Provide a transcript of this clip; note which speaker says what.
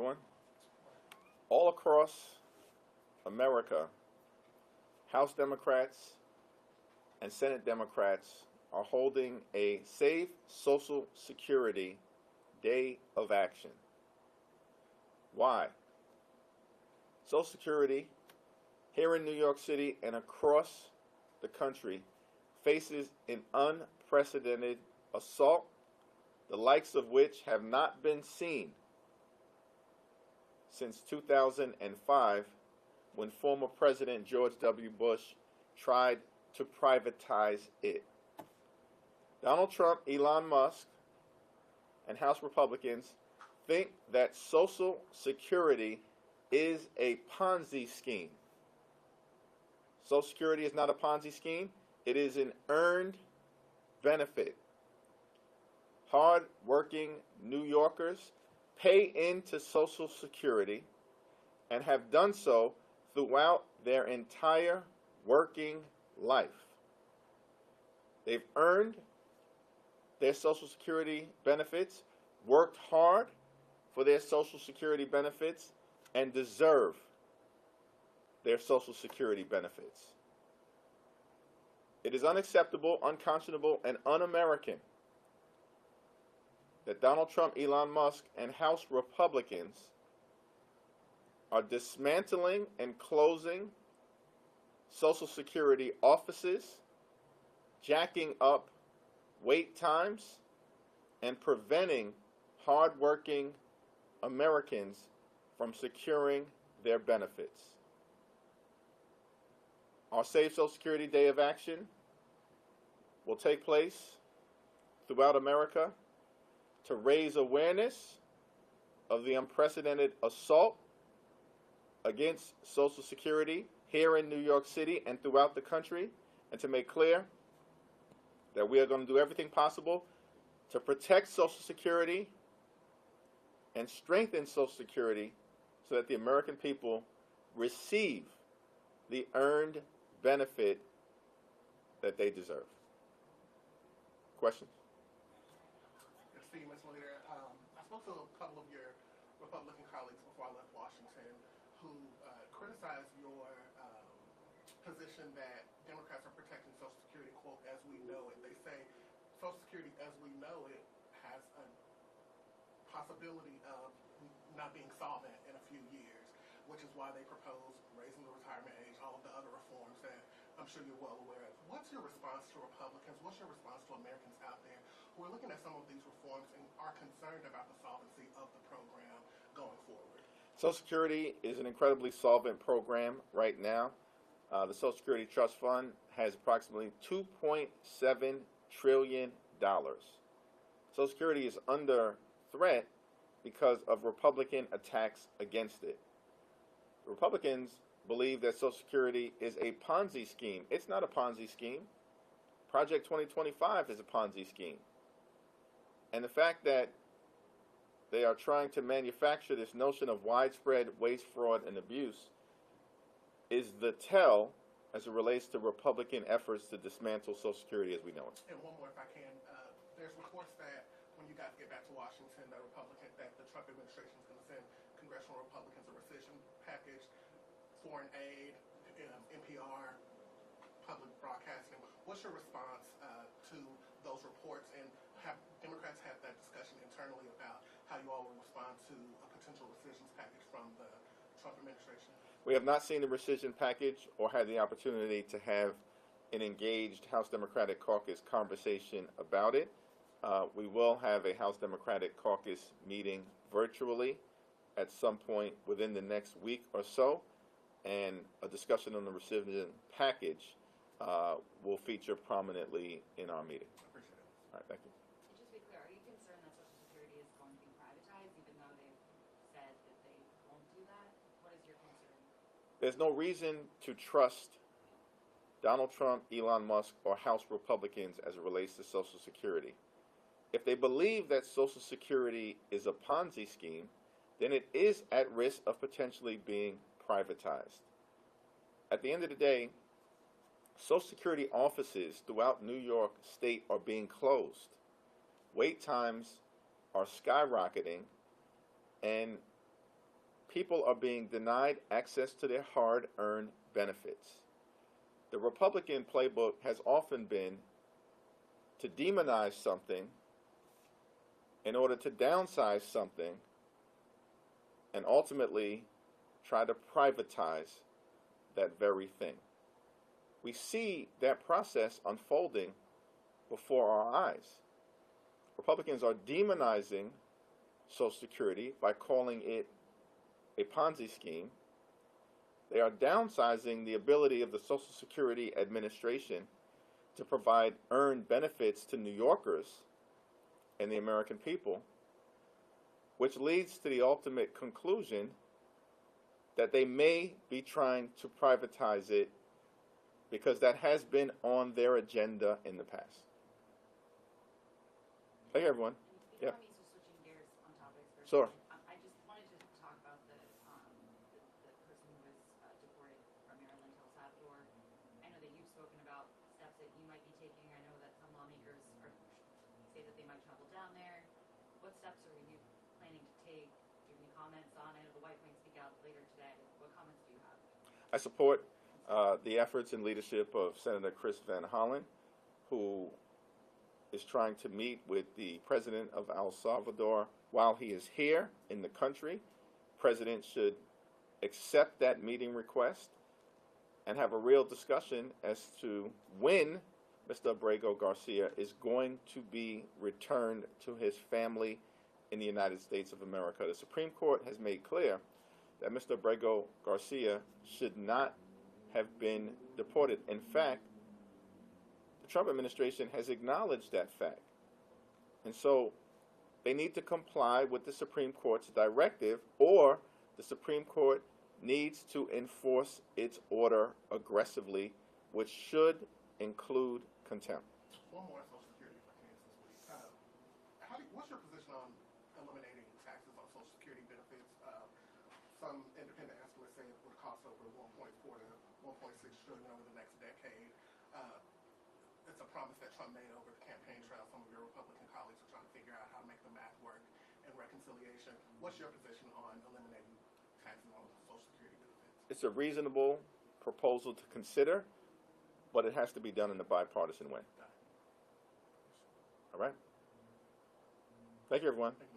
Speaker 1: everyone. All across America, House Democrats and Senate Democrats are holding a Save Social Security Day of Action. Why? Social Security here in New York City and across the country faces an unprecedented assault, the likes of which have not been seen since 2005, when former President George W. Bush tried to privatize it. Donald Trump, Elon Musk, and House Republicans think that Social Security is a Ponzi scheme. Social Security is not a Ponzi scheme. It is an earned benefit. Hard-working New Yorkers pay into Social Security and have done so throughout their entire working life. They've earned their Social Security benefits, worked hard for their Social Security benefits, and deserve their Social Security benefits. It is unacceptable, unconscionable, and un-American that Donald Trump, Elon Musk, and House Republicans are dismantling and closing Social Security offices, jacking up wait times, and preventing hardworking Americans from securing their benefits. Our Save Social Security Day of Action will take place throughout America to raise awareness of the unprecedented assault against Social Security here in New York City and throughout the country, and to make clear that we are going to do everything possible to protect Social Security and strengthen Social Security so that the American people receive the earned benefit that they deserve. Questions?
Speaker 2: Mr. Leader, I spoke to a couple of your Republican colleagues before I left Washington who criticized your position that Democrats are protecting Social Security, quote, as we know it. They say Social Security as we know it has a possibility of not being solvent in a few years, which is why they propose raising the retirement age, all of the other reforms that I'm sure you're well aware of. What's your response to Republicans? What's your response to Americans out there who are looking at some of these reforms and are concerned about the solvency of the program going forward?
Speaker 1: Social Security is an incredibly solvent program right now. The Social Security Trust Fund has approximately $2.7 trillion. Social Security is under threat because of Republican attacks against it. Republicans believe that Social Security is a Ponzi scheme. It's not a Ponzi scheme. Project 2025 is a Ponzi scheme. And the fact that they are trying to manufacture this notion of widespread waste, fraud, and abuse is the tell as it relates to Republican efforts to dismantle Social Security as we know it.
Speaker 2: And one more, if I can. There's reports that when you guys get back to Washington, that the Trump administration is going to send congressional Republicans a rescission package, foreign aid, NPR, public broadcasting. What's your response to those reports, and have Democrats had that discussion internally about how you all will respond to a potential rescissions package from the Trump administration?
Speaker 1: We have not seen the rescission package or had the opportunity to have an engaged House Democratic Caucus conversation about it. We will have a House Democratic Caucus meeting virtually at some point within the next week or so, and a discussion on the rescission package will feature prominently in our meeting.
Speaker 2: I appreciate it.
Speaker 1: All right, thank you.
Speaker 3: Just to be clear, are you concerned that Social Security is going to be privatized, even though they've said that they won't do that? What is your concern?
Speaker 1: There's no reason to trust Donald Trump, Elon Musk, or House Republicans as it relates to Social Security. If they believe that Social Security is a Ponzi scheme, then it is at risk of potentially being privatized. At the end of the day, Social Security offices throughout New York State are being closed. Wait times are skyrocketing, and people are being denied access to their hard-earned benefits. The Republican playbook has often been to demonize something in order to downsize something and ultimately try to privatize that very thing. We see that process unfolding before our eyes. Republicans are demonizing Social Security by calling it a Ponzi scheme. They are downsizing the ability of the Social Security Administration to provide earned benefits to New Yorkers and the American people, which leads to the ultimate conclusion that they may be trying to privatize it because that has been on their agenda in the past. Hey everyone.
Speaker 3: If you
Speaker 1: Yeah.
Speaker 3: want me to switching gears on topics for a
Speaker 1: Sure.
Speaker 3: second, I just wanted to talk about the person who was deported from Maryland to El Salvador. I know that you've spoken about steps that you might be taking. I know that some lawmakers say that they might travel down there. What steps are you planning to take? Do you have any comments on it? The White Wing speak out later today. What comments do you have?
Speaker 1: I support the efforts and leadership of Senator Chris Van Hollen, who is trying to meet with the president of El Salvador while he is here in the country. President should accept that meeting request and have a real discussion as to when Mr. Abrego Garcia is going to be returned to his family in the United States of America. The Supreme Court has made clear that Mr. Abrego Garcia should not have been deported. In fact, the Trump administration has acknowledged that fact. And so they need to comply with the Supreme Court's directive, or the Supreme Court needs to enforce its order aggressively, which should include contempt.
Speaker 2: One more on Social Security, if I can, this week. What's your position on eliminating taxes on Social Security benefits? Some independent estimates say it would cost over 1.4 to 1.6 trillion over the next decade. It's a promise that Trump made over the campaign trail. Some of your Republican colleagues are trying to figure out how to make the math work and reconciliation. What's your position on eliminating taxes on Social Security benefits?
Speaker 1: It's a reasonable proposal to consider, but it has to be done in a bipartisan way. All right? Thank you, everyone.
Speaker 2: Thank you.